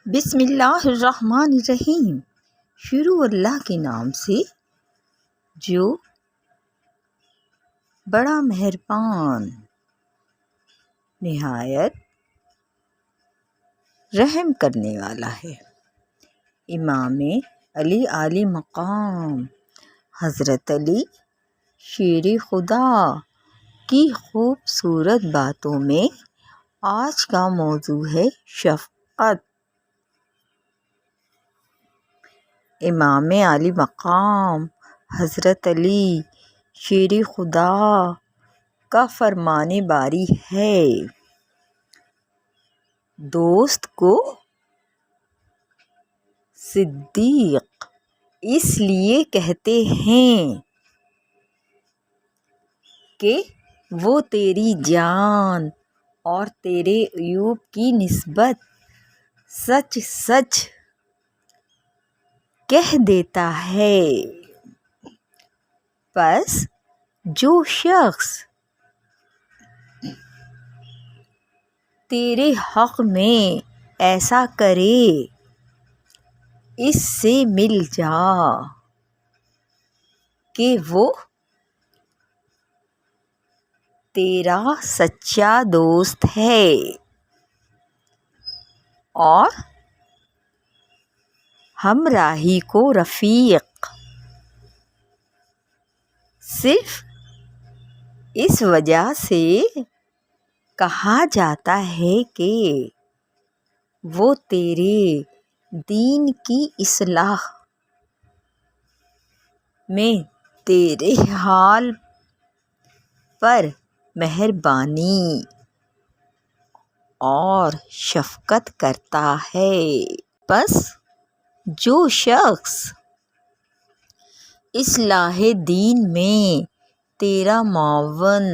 بسم اللہ الرحمن الرحیم۔ شروع اللہ کے نام سے جو بڑا مہربان نہایت رحم کرنے والا ہے۔ امام علی عالی مقام حضرت علی شیر خدا کی خوبصورت باتوں میں آج کا موضوع ہے شفقت۔ امام علی مقام حضرت علی شیر خدا کا فرمان باری ہے، دوست کو صدیق اس لیے کہتے ہیں کہ وہ تیری جان اور تیرے عیوب کی نسبت سچ سچ کہہ دیتا ہے۔ پس جو شخص تیرے حق میں ایسا کرے اس سے مل جا کہ وہ تیرا سچا دوست ہے اور ہمراہی کو رفیق۔ صرف اس وجہ سے کہا جاتا ہے کہ وہ تیرے دین کی اصلاح میں تیرے حال پر مہربانی اور شفقت کرتا ہے۔ پس جو شخص اصلاح دین میں تیرا معاون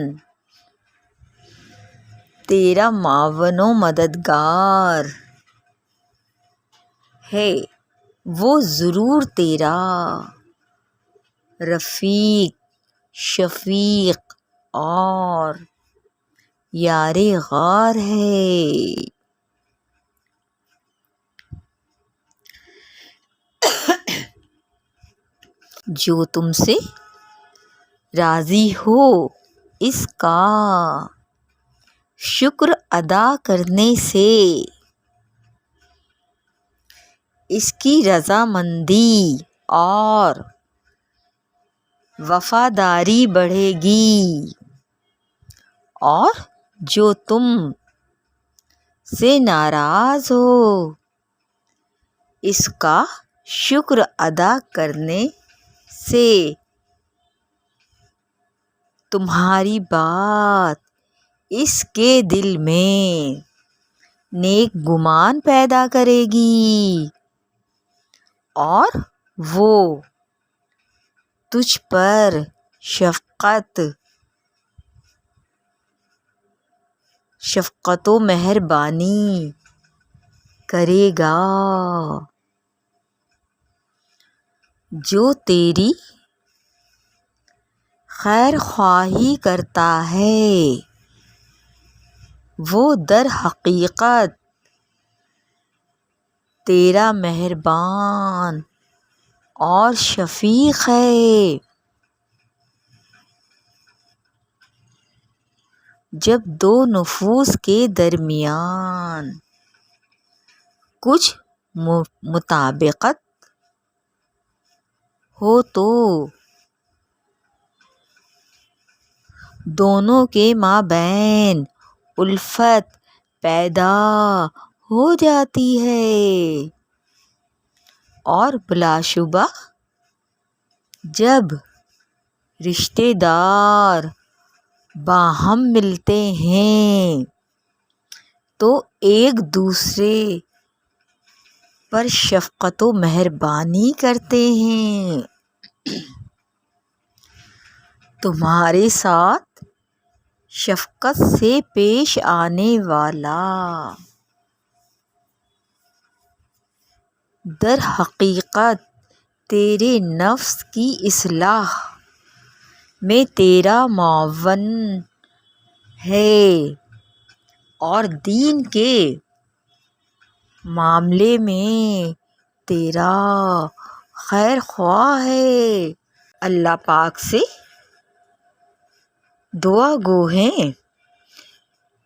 و مددگار ہے، وہ ضرور تیرا رفیق، شفیق اور یار غار ہے۔ جو تم سے راضی ہو اس کا شکر ادا کرنے سے اس کی رضامندی اور وفاداری بڑھے گی، اور جو تم سے ناراض ہو اس کا شکر ادا کرنے سے تمہاری بات اس کے دل میں نیک گمان پیدا کرے گی اور وہ تجھ پر شفقت و مہربانی کرے گا۔ جو تیری خیر خواہی کرتا ہے وہ در حقیقت تیرا مہربان اور شفیق ہے۔ جب دو نفوس کے درمیان کچھ مطابقت ہو تو دونوں کے مابین الفت پیدا ہو جاتی ہے، اور بلا شبہ جب رشتے دار باہم ملتے ہیں تو ایک دوسرے پر شفقت و مہربانی کرتے ہیں۔ تمہارے ساتھ شفقت سے پیش آنے والا در حقیقت تیرے نفس کی اصلاح میں تیرا معاون ہے اور دین کے معاملے میں تیرا خیر خواہ ہے۔ اللہ پاک سے دعا گو ہیں۔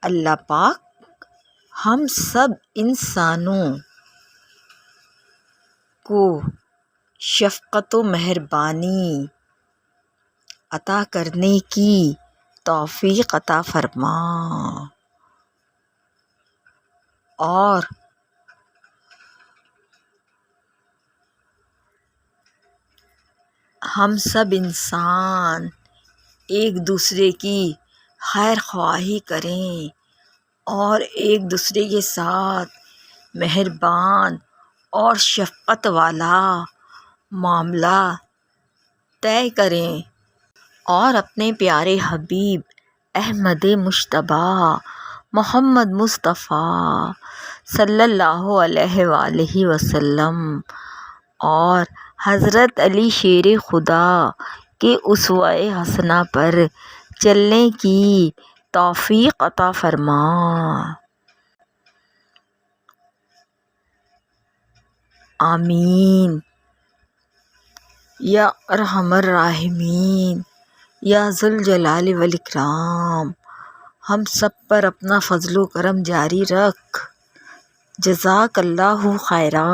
اللہ پاک ہم سب انسانوں کو شفقت و مہربانی عطا کرنے کی توفیق عطا فرما، اور ہم سب انسان ایک دوسرے کی خیر خواہی کریں اور ایک دوسرے کے ساتھ مہربان اور شفقت والا معاملہ طے کریں، اور اپنے پیارے حبیب احمد مجتبیٰ محمد مصطفیٰ صلی اللہ علیہ وآلہ وسلم اور حضرت علی شیر خدا کے اسوہ حسنہ پر چلنے کی توفیق عطا فرما۔ آمین یا ارحم الراحمین یا ذوالجلال والاکرام۔ ہم سب پر اپنا فضل و کرم جاری رکھ۔ جزاک اللہ خیرا۔